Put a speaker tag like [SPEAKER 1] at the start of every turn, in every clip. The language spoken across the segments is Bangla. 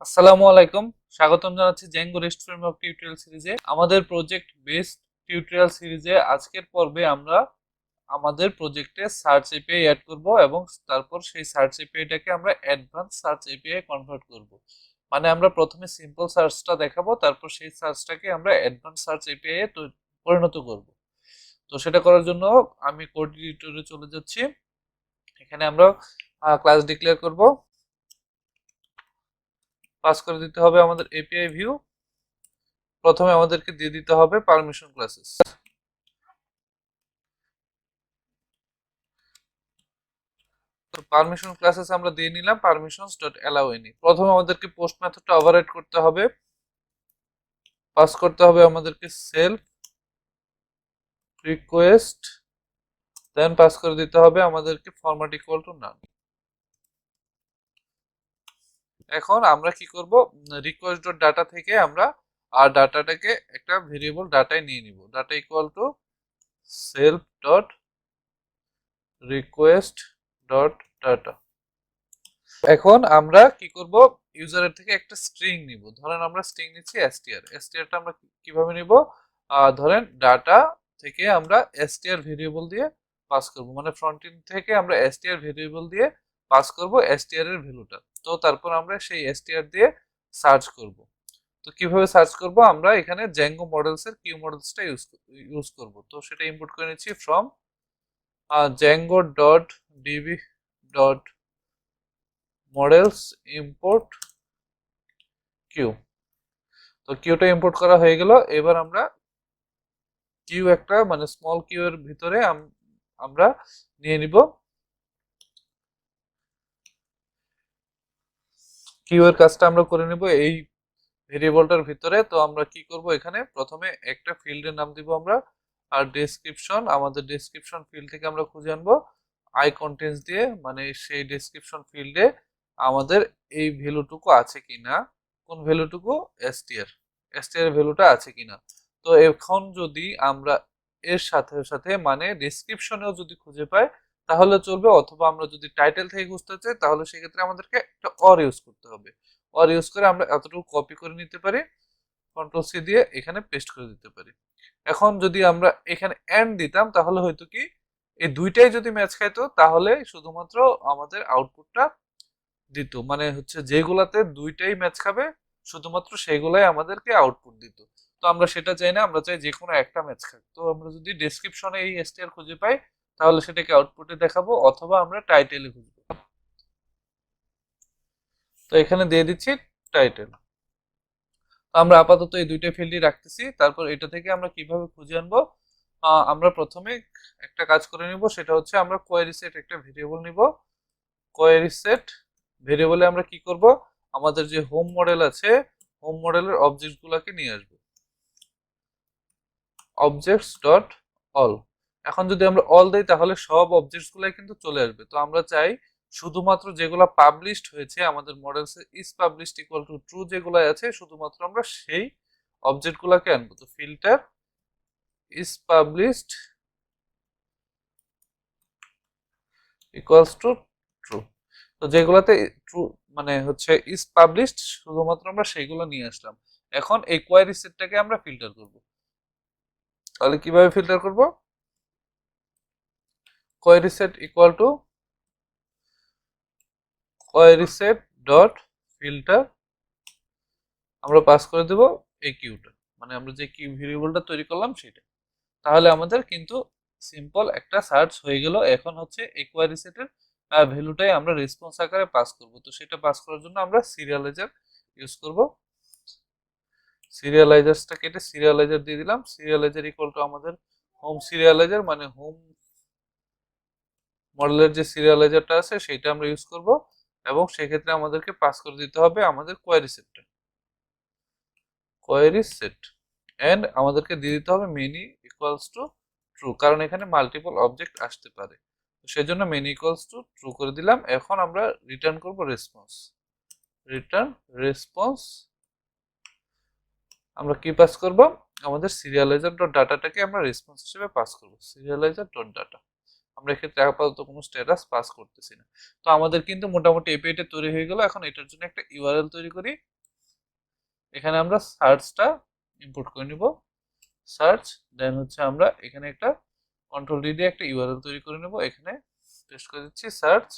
[SPEAKER 1] আসসালামু আলাইকুম। স্বাগতম জানাচ্ছি জ্যাঙ্গো রেস্ট ফ্রেমওয়ার্ক টিউটোরিয়াল সিরিজে। আমাদের প্রজেক্ট বেসড টিউটোরিয়াল সিরিজে আজকের পর্বে আমরা আমাদের প্রজেক্টে সার্চ এপিআই অ্যাড করব এবং তারপর সেই সার্চ এপিআইটাকে আমরা অ্যাডভান্স সার্চ এপিআই কনভার্ট করব। মানে আমরা প্রথমে সিম্পল সার্চটা দেখাবো, তারপর সেই সার্চটাকে আমরা অ্যাডভান্স সার্চ এপিআই এ পরিণত করব। তো সেটা করার জন্য আমি কোড এডিটরে চলে যাচ্ছি। এখানে আমরা ক্লাস ডিক্লেয়ার করব। পাস করে দিতে হবে আমাদের এপিআই ভিউ। প্রথমে আমাদেরকে দিয়ে দিতে হবে পারমিশন ক্লাসেস। তো পারমিশন ক্লাসেস আমরা দিয়ে নিলাম পারমিশনস ডট অ্যালাউ এনি। প্রথমে আমাদেরকে পোস্ট মেথডটা ওভাররাইড করতে হবে। পাস করতে হবে আমাদেরকে সেলফ রিকোয়েস্ট, দেন পাস করে দিতে হবে আমাদেরকে ফরম্যাট ইকুয়াল টু নান। এখন আমরা কি করব, রিকোয়েস্ট ডট ডাটা থেকে আমরা আর ডাটাটাকে একটা ভেরিয়েবল ডাটায় নিয়ে নিব। Data equal to self dot request dot data. এখন আমরা কি করব, ইউজারের থেকে একটা স্ট্রিং নিব। ধরেন আমরা স্ট্রিং নিচ্ছি str। strটা আমরা কিভাবে নিব, ধরেন ডাটা থেকে আমরা str ভেরিয়েবল দিয়ে পাস করব, মানে ফ্রন্ট এন্ড থেকে আমরা str ভেরিয়েবল দিয়ে পাস করব str এর ভ্যালুটা। তো তারপর আমরা সেই str দিয়ে সার্চ করব। তো কিভাবে সার্চ করব, আমরা এখানে জ্যাঙ্গো মডেলস এর কিউ মডেলসটা ইউজ করব। তো সেটা ইম্পোর্ট করে নিচ্ছি from Django dot DB dot models import Q. তো কিউটা ইম্পোর্ট করা হয়ে গেল। এবার আমরা কিউ একটা মানে স্মল কিউ এর ভিতরে আমরা নিয়ে নিব কিউ এর কাজটা আমরা করে নিব এই ভেরিয়েবলটার ভিতরে। তো আমরা কি করব, এখানে প্রথমে একটা ফিল্ডের নাম দিব আমরা, আর ডেসক্রিপশন, আমাদের ডেসক্রিপশন ফিল্ড থেকে আমরা খুঁজে আনবো আই কন্টেন্টস দিয়ে, মানে সেই ডেসক্রিপশন ফিল্ডে আমাদের এই ভ্যালুটুকু আছে কিনা, কোন ভ্যালুটুকু, এসটিআর এর ভ্যালুটা আছে কিনা। তো এখন যদি আমরা এর সাথে সাথে মানে ডেসক্রিপশনেও যদি খুঁজে পাই তাহলে চলবে, অথবা আমরা যদি টাইটেল থেকে খুঁজতে চাই তাহলে সেক্ষেত্রে আমাদেরকে একটা অর ইউজ করতে হবে। অর ইউজ করে আমরা এতটুকু কপি করে নিতে পারি, কন্ট্রোল সি দিয়ে এখানে পেস্ট করে দিতে পারি। এখন যদি আমরা এখানে এন্ড দিতাম তাহলে হয়তো কি, এই দুইটাই যদি ম্যাচ খাইতো তাহলে শুধুমাত্র আমাদের আউটপুটটা দিত, মানে হচ্ছে যেগুলাতে দুইটাই ম্যাচ খাবে শুধুমাত্র সেইগুলাই আমাদেরকে আউটপুট দিত। তো আমরা সেটা চাই না, আমরা চাই যে কোনো একটা ম্যাচ খাক। তো আমরা যদি ডেসক্রিপশনে এই এসটিআর খুঁজে পাই তাহলে সেটাকে আউটপুটে দেখাবো, অথবা আমরা টাইটেলে খুঁজবো। তো এখানে দিয়ে দিচ্ছি টাইটেল। আমরা আপাতত এই দুইটা ফিল্ডই রাখতেছি। তারপর এটা থেকে আমরা কিভাবে খুঁজে আনবো, আমরা প্রথমে একটা কাজ করে নিব, সেটা হচ্ছে আমরা কোয়েরি সেট একটা ভেরিয়েবল নিব। কোয়েরি সেট ভেরিয়েবলে আমরা কি করব, আমাদের যে হোম মডেল আছে হোম মডেলের অবজেক্ট গুলাকে নিয়ে আসবো, অবজেক্টস ডট অল। এখন যদি আমরা অল দেই তাহলে সব অবজেক্টস গুলাই কিন্তু চলে আসবে। তো আমরা চাই শুধুমাত্র যেগুলো পাবলিশড হয়েছে আমাদের মডেলসে is published equal to true যেগুলো আছে শুধুমাত্র আমরা সেই অবজেক্ট গুলাকে আনবো। তো filter is published equals to true. তো যেগুলাতে ট্রু মানে হচ্ছে ইজ পাবলিশড শুধুমাত্র আমরা সেইগুলো নিয়ে আসলাম। এখন এই কোয়েরি সেটটাকে আমরা ফিল্টার করব। তাহলে কিভাবে ফিল্টার করব, query set equal to query set dot filter, আমরা পাস করে দেব এই কিউটা, মানে আমরা যে কিউ ভেরিয়েবলটা তৈরি করলাম সেটা। তাহলে আমাদের কিন্তু সিম্পল একটা সার্চ হয়ে গেল। এখন হচ্ছে এই কোয়েরি সেটের ভ্যালুটাই আমরা রেসপন্স আকারে পাস করব। তো সেটা পাস করার জন্য আমরা সিরিয়ালাইজার ইউজ করব। সিরিয়ালাইজারটা কেটে সিরিয়ালাইজার দিয়ে দিলাম। সিরিয়ালাইজার ইকুয়াল টু আমাদের হোম সিরিয়ালাইজার, মানে হোম মডেলের যে সিরিয়ালাইজারটা আছে সেটা আমরা ইউজ করব। এবং সেক্ষেত্রে আমাদেরকে পাস করে দিতে হবে আমাদের কোয়েরি সেটটা, কোয়েরি সেট, এন্ড আমাদেরকে দিয়ে দিতে হবে মেনি ইকুয়ালস টু ট্রু, কারণ এখানে মাল্টিপল অবজেক্ট আসতে পারে। তো সেজন্য মেনি ইকুয়ালস টু ট্রু করে দিলাম। এখন আমরা রিটার্ন করব রেসপন্স, রিটার্ন রেসপন্স। আমরা কি পাস করব, আমাদের সিরিয়ালাইজার ডট ডাটাটাকে আমরা রেসপন্স হিসেবে পাস করব, সিরিয়ালাইজার ডট ডাটা। আমরা এক্ষেত্রে আপাতত কোনো স্ট্যাটাস পাস করতেছি না। তো আমাদের কিন্তু মোটামুটি এপিআইটা তৈরি হয়ে গেল। এখন এটার জন্য একটা ইউআরএল তৈরি করি। এখানে আমরা সার্চটা ইম্পোর্ট করে নিব, সার্চ, দেন হচ্ছে আমরা এখানে একটা কন্ট্রোল ডি দিয়ে একটা ইউআরএল তৈরি করে নেব, এখানে পেস্ট করে দিচ্ছি সার্চ,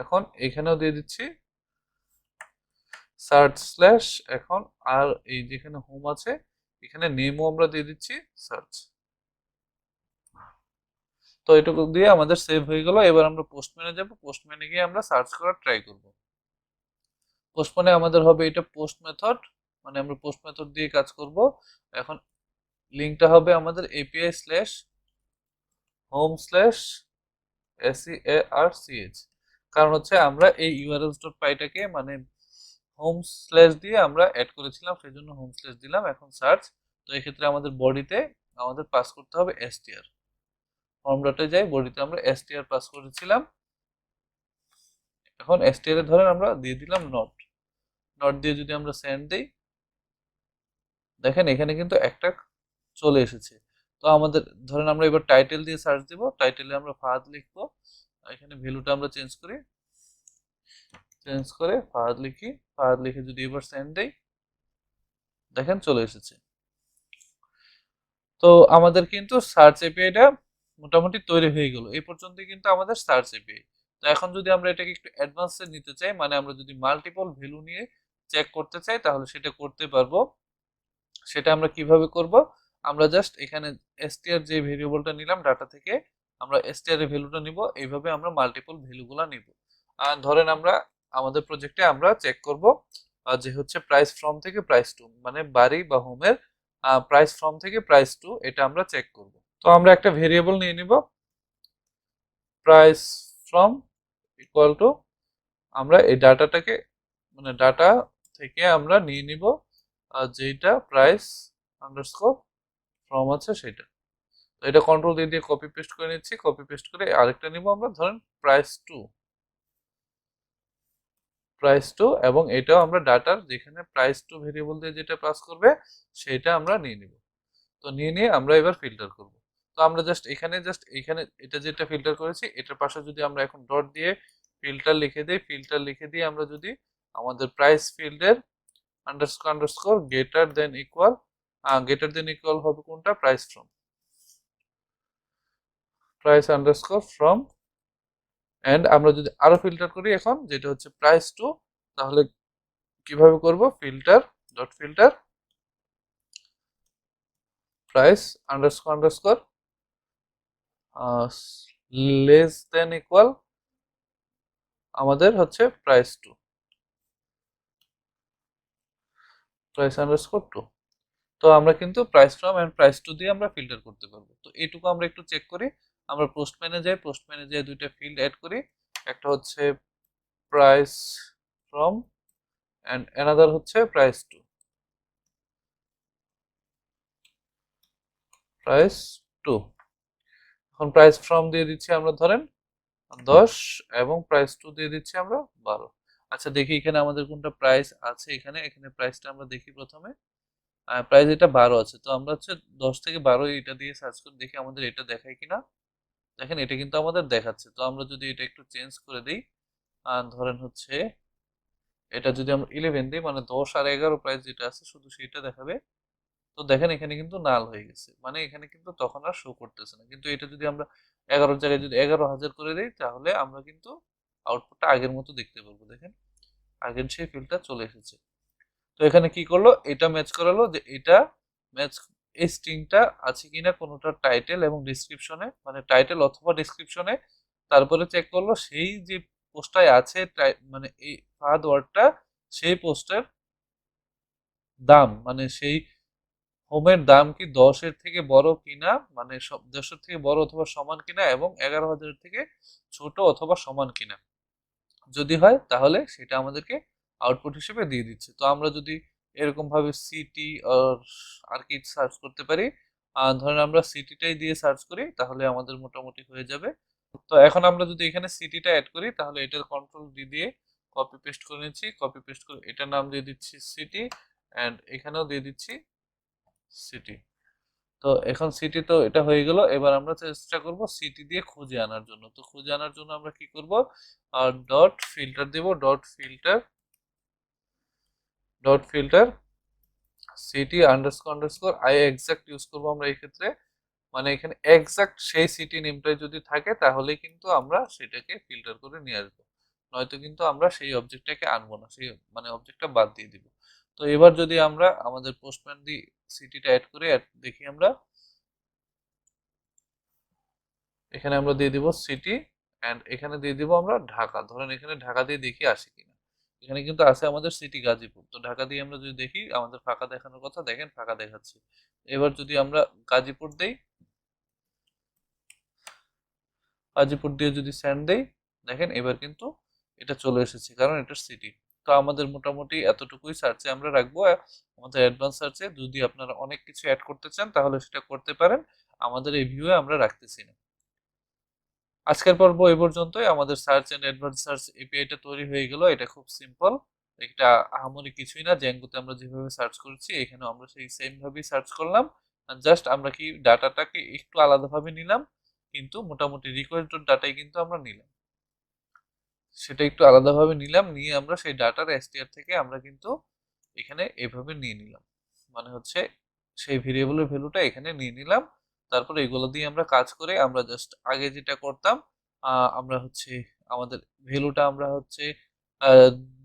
[SPEAKER 1] এখন এখানেও দিয়ে দিচ্ছি সার্চ স্ল্যাশ, এখন আর এই যেখানে হোম আছে এখানে নেমও আমরা দিয়ে দিচ্ছি সার্চ। তো এটুকু দিয়ে আমাদের সেভ হয়ে গেল। এবার আমরা পোস্টম্যানে যাব, পোস্টম্যানে গিয়ে আমরা সার্চ করার ট্রাই করব। পোস্টম্যানে আমাদের হবে এটা পোস্ট মেথড, মানে আমরা পোস্ট মেথড দিয়ে কাজ করব। এখন লিঙ্কটা হবে আমাদের API slash home slash SEARCH, কারণ হচ্ছে আমরা এই urls.py-টাকে মানে হোম স্ল্যাশ দিয়ে আমরা অ্যাড করেছিলাম, সেই জন্য হোম স্ল্যাশ দিলাম। এখন সার্চ, তো এক্ষেত্রে আমাদের বডিতে আমাদের পাস করতে হবে str, ফর্ম ডটে যাই, বডিতে আমরা str পাস করেছিলাম। এখন str এর ধরেন আমরা দিয়ে দিলাম নট, নট দিয়ে যদি আমরা সেন্ড দিই, দেখেন এখানে কিন্তু একটা চলে এসেছে। তো আমাদের ধরেন আমরা এবার টাইটেল দিয়ে সার্চ দিব, টাইটেলে আমরা ফাহাদ লিখবো, এখানে ভ্যালুটা আমরা চেঞ্জ করি, চেঞ্জ করে ফাহাদ লিখি, ফাহাদ লিখে যদি এবার সেন্ড দেই, দেখেন চলে এসেছে। তো আমাদের কিন্তু সার্চ এপিআইটা মোটামুটি তৈরি হয়ে গেল। এই পর্যন্ত কিন্তু আমাদের সার্চ এপিআই। তো এখন যদি আমরা এটাকে একটু অ্যাডভান্সে নিতে চাই, মানে আমরা যদি মাল্টিপল ভ্যালু নিয়ে চেক করতে চাই, তাহলে সেটা করতে পারবো। সেটা আমরা কিভাবে করব? আমরা জাস্ট এখানে str যে ভেরিয়েবলটা নিলাম ডাটা থেকে, আমরা str এর ভ্যালুটা নিব, এইভাবে আমরা মাল্টিপল ভ্যালুগুলো নিব। আর ধরেন আমরা আমাদের প্রজেক্টে আমরা চেক করব যে হচ্ছে প্রাইস ফ্রম থেকে প্রাইস টু, মানে বাড়ি বা হোমের প্রাইস ফ্রম থেকে প্রাইস টু, এটা আমরা চেক করব। তো আমরা একটা ভেরিয়েবল নিয়ে নিব, প্রাইস ফ্রম ইকুয়াল টু, আমরা এই ডাটাটাকে মানে ডাটা থেকে আমরা নিয়ে নিব যেটা প্রাইস আন্ডারস্কোর ফ্রম আছে সেটা। তো এটা কন্ট্রোল দিয়ে দিয়ে কপি পেস্ট করে নিচ্ছি, কপি পেস্ট করে আরেকটা নিব আমরা, ধরেন প্রাইস টু, প্রাইস টু, এবং এটাও আমরা ডাটার যেখানে প্রাইস টু ভেরিয়েবল দিয়ে যেটা পাস করবে সেটা আমরা নিয়ে নিব। তো নিয়ে নিয়ে আমরা এবার ফিল্টার করব। তো আমরা জাস্ট এখানে এটা যেটা ফিল্টার করেছি এটার পাশে যদি আমরা এখন ডট দিয়ে ফিল্টার লিখে দিই, ফিল্টার লিখে দিয়ে আমরা যদি আমাদের প্রাইস ফিল্ডের underscore underscore greater than equal হবে কোনটা, price from, price underscore from, and আমরা যদি আরো ফিল্টার করি এখন যেটা হচ্ছে প্রাইস টু, তাহলে কিভাবে করব, filter dot filter price underscore underscore less than equal আমাদের হচ্ছে price to, price underscore to. তো আমরা কিন্তু price from and price to দিয়ে আমরা ফিল্টার করতে পারবো। তো এইটুকু আমরা একটু চেক করি, আমরা পোস্টম্যানে যাই, পোস্টম্যানে যাই দুইটা ফিল্ড অ্যাড করি, একটা হচ্ছে প্রাইস ফ্রম এন্ড অ্যানাদার হচ্ছে প্রাইস টু, প্রাইস টু। এখন প্রাইস ফ্রম দিয়ে দিচ্ছি আমরা ধরেন 10 এবং প্রাইস টু দিয়ে দিচ্ছি আমরা 12। আচ্ছা দেখি এখানে আমাদের কোনটা প্রাইস আছে, এখানে এখানে প্রাইসটা আমরা দেখি প্রথমে, প্রাইস এটা 12 আছে, তো আমরা হচ্ছে 10 থেকে 12 এটা দিয়ে সার্চ করে দেখি আমাদের এটা দেখায় কিনা। দেখেন এটা কিন্তু আমাদের দেখাচ্ছে। তো আমরা যদি এটা একটু চেঞ্জ করে দিই, ধরেন হচ্ছে এটা যদি আমরা 11 দিই, মানে 10 আর 11 প্রাইস যেটা আছে শুধু সেটা দেখাবে। তো দেখেন এখানে কিন্তু নাল হয়ে গেছে, মানে এখানে কিন্তু তখন আর শো করতেছে না। কিন্তু এটা যদি আমরা 11 জায়গায় যদি 11,000 করে দিই, তাহলে আমরা কিন্তু আউটপুটটা আগের মতো দেখতে পারবো। দেখেন আগের সেই ফিল্ডটা চলে এসেছে। তো এখানে কি করলো, এটা ম্যাচ করালো যে এটা ম্যাচ, এই স্ট্রিংটা আছে কিনা কোনোটা টাইটেল এবং ডিসক্রিপশনে, মানে টাইটেল অথবা ডিসক্রিপশনে, তারপরে চেক করলো সেই যে পোস্টটায় আছে মানে এই ফাহাদ ওয়ার্ডটা, সেই পোস্টের দাম মানে সেই হোমের দাম কি 10-এর থেকে বড় কিনা, মানে 10-এর থেকে বড় অথবা সমান কিনা, এবং 11,000 থেকে ছোট অথবা সমান কিনা। যদি হয় তাহলে সেটা আমাদেরকে আউটপুট হিসেবে দিয়ে দিচ্ছে। তো আমরা যদি এরকম ভাবে সিটি আর কি সার্চ করতে পারি, ধরেন আমরা সিটিটাই দিয়ে সার্চ করি, তাহলে আমাদের মোটামুটি হয়ে যাবে। তো এখন আমরা যদি এখানে সিটিটা অ্যাড করি, তাহলে এটার কন্ট্রোল ডি দিয়ে কপি পেস্ট করে নিচ্ছি, কপি পেস্ট করে এটার নাম দিয়ে দিচ্ছি সিটি, এন্ড এখানেও দিয়ে দিচ্ছি সিটি। তো এখন সিটি তো এটা হয়ে গেল। এবার আমরা চেষ্টা করব সিটি দিয়ে খুঁজে আনার জন্য। তো খুঁজে আনার জন্য আমরা কি করব, ডট ফিল্টার দেব, dot filter dot filter city underscore underscore iexact use করবো আমরা এই ক্ষেত্রে, মানে এখানে এক্সাক্ট সেই সিটি নেমটাই যদি থাকে তাহলে কিন্তু আমরা সেটাকে ফিল্টার করে নিয়ে আসবো, নয়তো কিন্তু আমরা সেই অবজেক্টটাকে আনবো না, সেই মানে অবজেক্টটা বাদ দিয়ে দিব। তো এবার যদি আমরা আমাদের পোস্টম্যান দি সিটিটা অ্যাড করে দেখি আমরা এখানে আমরা দিয়ে দিব সিটি অ্যান্ড এখানে দিয়ে দিব আমরা ঢাকা, ধরেন এখানে ঢাকা দিয়ে দেখি আসে কিনা। এখানে কিন্তু আছে আমাদের সিটি গাজীপুর, তো ঢাকা দিয়ে আমরা যদি দেখি আমাদের ফাঁকা দেখানোর কথা, দেখেন ফাঁকা দেখাচ্ছে। এবার যদি আমরা গাজীপুর দেই, গাজীপুর দিয়ে যদি সেন্ড দেই, দেখেন এবার কিন্তু এটা চলে এসেছে কারণ এটা সিটি। তো আমাদের মোটামুটি এতটুকুই সার্চে আমরা রাখবো। আমাদের অ্যাডভান্স সার্চে যদি আপনারা অনেক কিছু অ্যাড করতে চান তাহলে সেটা করতে পারেন, আমাদের এই ভিউয়ে আমরা রাখতেছি না। আজকের পর্ব এই পর্যন্তই। আমাদের সার্চ এন্ড অ্যাডভান্স সার্চ এপিআইটা তৈরি হয়ে গেল। এটা খুব সিম্পল, এটা আহামরি কিছুই না। জ্যাঙ্গোতে আমরা যেভাবে সার্চ করছি এখানে আমরা সেই সেম ভাবেই সার্চ করলাম, জাস্ট আমরা কি ডাটাটাকে একটু আলাদাভাবে নিলাম, কিন্তু মোটামুটি রিকোয়েস্ট ডাটাই কিন্তু আমরা নিলাম, সেটা একটু আলাদাভাবে নিলাম, নিয়ে আমরা সেই ডাটার এসটিআর থেকে আমরা কিন্তু এখানে এভাবে নিয়ে নিলাম, মানে হচ্ছে সেই ভেরিয়েবলের ভ্যালুটা এখানে নিয়ে নিলাম। তারপর এগুলো দিয়ে আমরা কাজ করে আমরা জাস্ট আগে যেটা করতাম, আমরা হচ্ছে আমাদের ভ্যালুটা আমরা হচ্ছে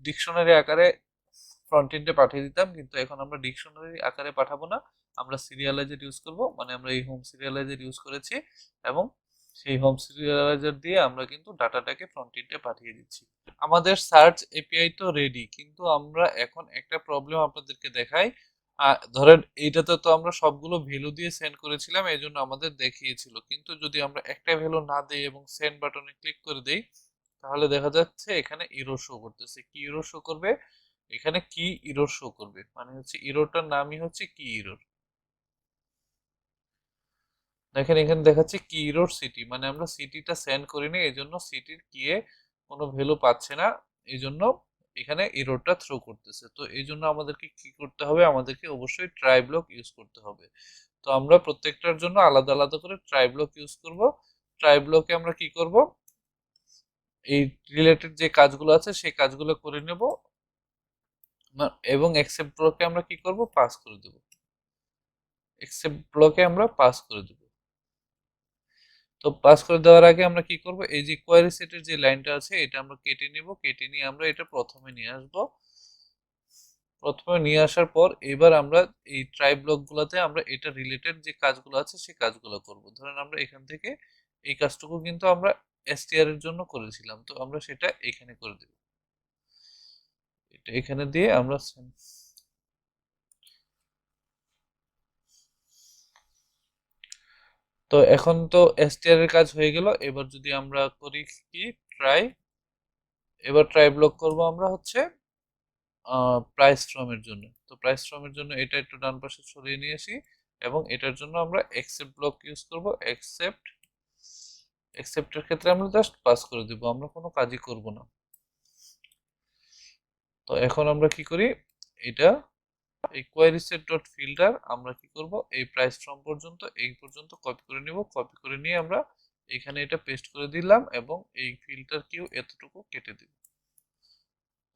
[SPEAKER 1] ডিকশনারি আকারে ফ্রন্ট এন্ডে পাঠিয়ে দিতাম, কিন্তু এখন আমরা ডিকশনারি আকারে পাঠাবো না, আমরা সিরিয়ালাইজার ইউজ করব, মানে আমরা এই হোম সিরিয়ালাইজার ইউজ করেছি এবং সেই হোম সিরিয়ালাইজার দিয়ে আমরা কিন্তু ডাটাটাকে ফ্রন্ট এন্ডে পাঠিয়ে দিচ্ছি। আমাদের সার্চ এপিআই তো রেডি, কিন্তু আমরা এখন একটা প্রবলেম আপনাদেরকে দেখাই। ধরেন এইটাতে তো আমরা সবগুলো ভ্যালু দিয়ে সেন্ড করেছিলাম, এই জন্য আমাদের দেখিয়েছিল, কিন্তু যদি আমরা একটা ভ্যালু না দিই এবং সেন্ড বাটনে ক্লিক করে দেই তাহলে দেখা যাচ্ছে এখানে ইরর শো করতেছে। কি ইরর শো করবে? এখানে কি ইরর শো করবে, মানে হচ্ছে ইররটার নামই হচ্ছে কি ইরর। দেখেন এখানে দেখাচ্ছে কি ইরর সিটি, মানে আমরা সিটিটা সেন্ড করিনি, এই জন্য সিটির কি এ কোনো ভ্যালু পাচ্ছে না, এই জন্য এখানে ইররটা থ্রো করতেছে। তো এই জন্য আমাদেরকে কি করতে হবে, আমাদেরকে অবশ্যই ট্রাই ব্লক ইউজ করতে হবে। তো আমরা প্রত্যেকটার জন্য আলাদা আলাদা করে ট্রাই ব্লক ইউজ করব। ট্রাই ব্লকে আমরা কি করব, এই রিলেটেড যে কাজগুলো আছে সেই কাজগুলো করে নেব এবং এক্সেপ্ট ব্লকে আমরা কি করব, পাস করে দেব, এক্সেপ্ট ব্লকে আমরা পাস করে দেব। তো পাস করে দেওয়ার আগে আমরা কি করব, এই যে কোয়েরি সেটের যে লাইনটা আছে এটা আমরা কেটে নিব, কেটে নিয়ে আমরা এটা প্রথমে নিয়ে আসব। প্রথমে নিয়ে আসার পর এবার আমরা এই ট্রাই ব্লকগুলোতে আমরা এটা রিলেটেড যে কাজগুলো আছে সেই কাজগুলো করব। ধরেন আমরা এখান থেকে এই কাজটুকু কিন্তু আমরা এসটিআর এর জন্য করেছিলাম, তো আমরা সেটা এখানে করে দেব, এটা এখানে দিয়ে আমরা তো এখন তো এসটিআর এর কাজ হয়ে গেল। এবার যদি আমরা করি কি ট্রাই, এবার ট্রাই ব্লক করব আমরা হচ্ছে প্রাইস ফ্রমের জন্য। তো প্রাইস ফ্রমের জন্য এটা একটু ডান পাশে সরিয়ে নিয়ে আসি এবং এটার জন্য আমরা এক্সেপ্ট ব্লক ইউজ করব। এক্সেপ্টের ক্ষেত্রে আমরা জাস্ট পাস করে দিব, আমরা কোনো কাজই করব না। তো এখন আমরা কি করি, এটা এই কোয়েরি সেট ডট ফিল্টার আমরা কি করব, এই প্রাইস ফ্রম পর্যন্ত এই পর্যন্ত কপি করে নিব, কপি করে নিয়ে আমরা এখানে এটা পেস্ট করে দিলাম এবং এই ফিল্টার কিউ এতটুকু কেটে দিব,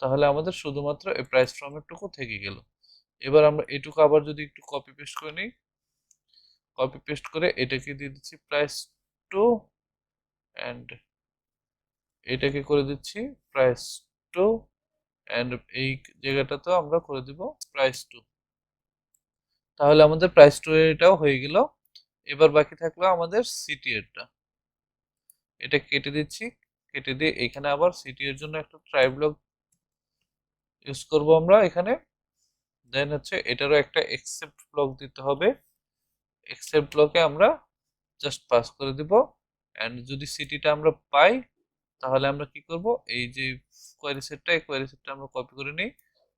[SPEAKER 1] তাহলে আমাদের শুধুমাত্র এই প্রাইস ফ্রমের টুকু থেকে গেল। এবার আমরা এটুকু আবার যদি একটু কপি পেস্ট করে নিই, কপি পেস্ট করে এটাকে দিয়ে দিচ্ছি প্রাইস টু অ্যান্ড এটাকে করে দিচ্ছি প্রাইস টু অ্যান্ড এই জায়গাটাতেও আমরা করে দিব প্রাইস টু, তাহলে আমাদের প্রাইস টু এটাও হয়ে গেল। এবার বাকি থাকলো আমাদের সিটি এরটা, এটা কেটে দিচ্ছি, কেটে দিয়ে এখানে আবার সিটি এর জন্য একটা ট্রাই ব্লক ইউজ করব আমরা এখানে। দেন হচ্ছে এটারও একটা এক্সেপ্ট ব্লক দিতে হবে, এক্সেপ্ট ব্লকে আমরা জাস্ট পাস করে দিব এন্ড যদি সিটিটা আমরা পাই তাহলে আমরা কি করব, এই যে কোয়েরি সেটটা এই কোয়েরি সেটটা আমরা কপি করে নিই,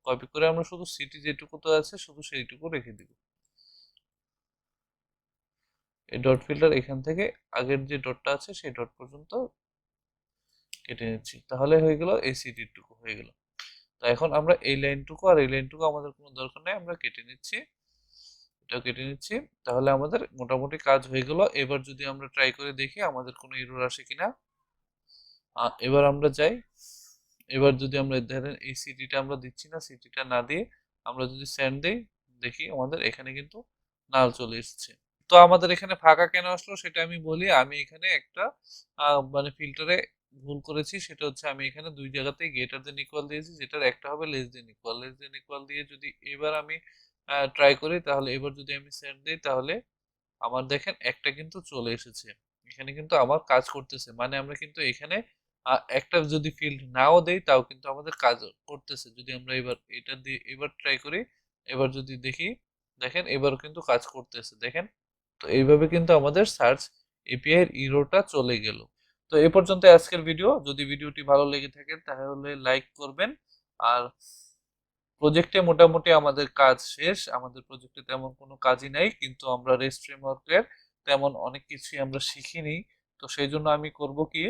[SPEAKER 1] কপি করে আমরা শুধু সিটি যেটুকু তো আছে শুধু সেইটুকু রেখে দিব। এই ডট ফিল্টার এখান থেকে আগের যে ডটটা আছে সেই ডট পর্যন্ত কেটে নিচ্ছি, তাহলে হয়ে গেল এই সিটির টুকু হয়ে গেল। তো এখন আমরা এই লাইনটুকু আর এই লাইনটুকু আমাদের কোনো দরকার নেই, আমরা কেটে নিচ্ছি, এটাও কেটে নিচ্ছি, তাহলে আমাদের মোটামুটি কাজ হয়ে গেল। এবার যদি আমরা ট্রাই করে দেখি আমাদের কোনো এরর আসে কিনা। এবার আমরা যাই, এবার যদি আমরা ধরেন এই সিটিটা আমরা দিচ্ছি না, সিটিটা না দিয়ে আমরা যদি সেন্ড দেই, দেখি আমাদের এখানে কিন্তু নাল চলে এসেছে। তো আমাদের এখানে ফাঁকা কেন আসলো সেটা আমি বলি। আমি এখানে একটা মানে ফিল্টারে ভুল করেছি, সেটা হচ্ছে আমি এখানে দুই জায়গাতেই গ্রেটার দেন ইকুয়াল দিয়েছি, যেটার একটা হবে less than equal. Less than equal দিয়ে যদি এবার আমি ট্রাই করি, তাহলে এবার যদি আমি সেন্ড দিই, তাহলে আমার দেখেন একটা কিন্তু চলে এসেছে। এখানে কিন্তু আমার কাজ করতেছে, মানে আমরা কিন্তু এখানে একটা যদি ফিল্ড নাও দেই তাও কিন্তু আমাদের কাজ করতেছে। যদি আমরা এবার এটা দিয়ে এবার ট্রাই করি, এবার যদি দেখি, দেখেন এবার কিন্তু কাজ করতেছে, দেখেন। তো এইভাবে কিন্তু আমাদের সার্চ এপিআই এর ইরোটা চলে গেল। তো এই পর্যন্ত আজকের ভিডিও। যদি ভিডিওটি ভালো লেগে থাকে তাহলে লাইক করবেন। আর প্রজেক্টে মোটামুটি আমাদের কাজ শেষ। আমাদের প্রজেক্টে তেমন কোনো কাজই নাই, কিন্তু আমরা রেস্ট ফ্রেমওয়ার্কের তেমন অনেক কিছুই আমরা শিখিনি। তো সেই জন্য আমি করব কি,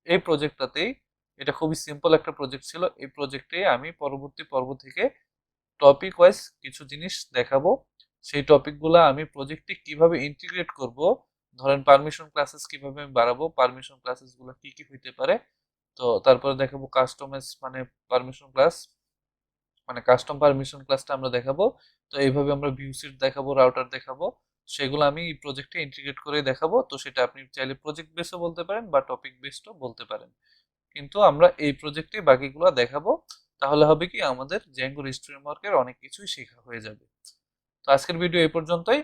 [SPEAKER 1] এই প্রজেক্টটাতেই, এটা খুবই সিম্পল একটা প্রজেক্ট ছিল, এই প্রজেক্টে আমি পরবর্তী পর্ব থেকে টপিক ওয়াইজ কিছু জিনিস দেখাবো। সেই টপিকগুলো আমি প্রজেক্টে কিভাবে ইন্টিগ্রেট করব, ধরেন পারমিশন ক্লাসেস কিভাবে আমি বাড়াবো, পারমিশন ক্লাসেস গুলো কি কি হইতে পারে। তো তারপরে দেখাবো কাস্টমাইজ মানে পারমিশন ক্লাস, মানে কাস্টম পারমিশন ক্লাসটা আমরা দেখাবো। তো এইভাবে আমরা ভিউ সিট দেখাবো, রাউটার দেখাবো। সেগুলো আমি এই প্রজেক্টে ইন্টিগ্রেট করে দেখাবো। তো সেটা আপনি চাইলে প্রজেক্ট বেসও বলতে পারেন বা টপিক বেসডও বলতে পারেন, কিন্তু আমরা এই প্রজেক্টে বাকিগুলো দেখাবো। তাহলে হবে কি, আমাদের জ্যাঙ্গো রেস্ট ফ্রেমওয়ার্কের অনেক কিছুই শেখা হয়ে যাবে। তো আজকের ভিডিও এই পর্যন্তই।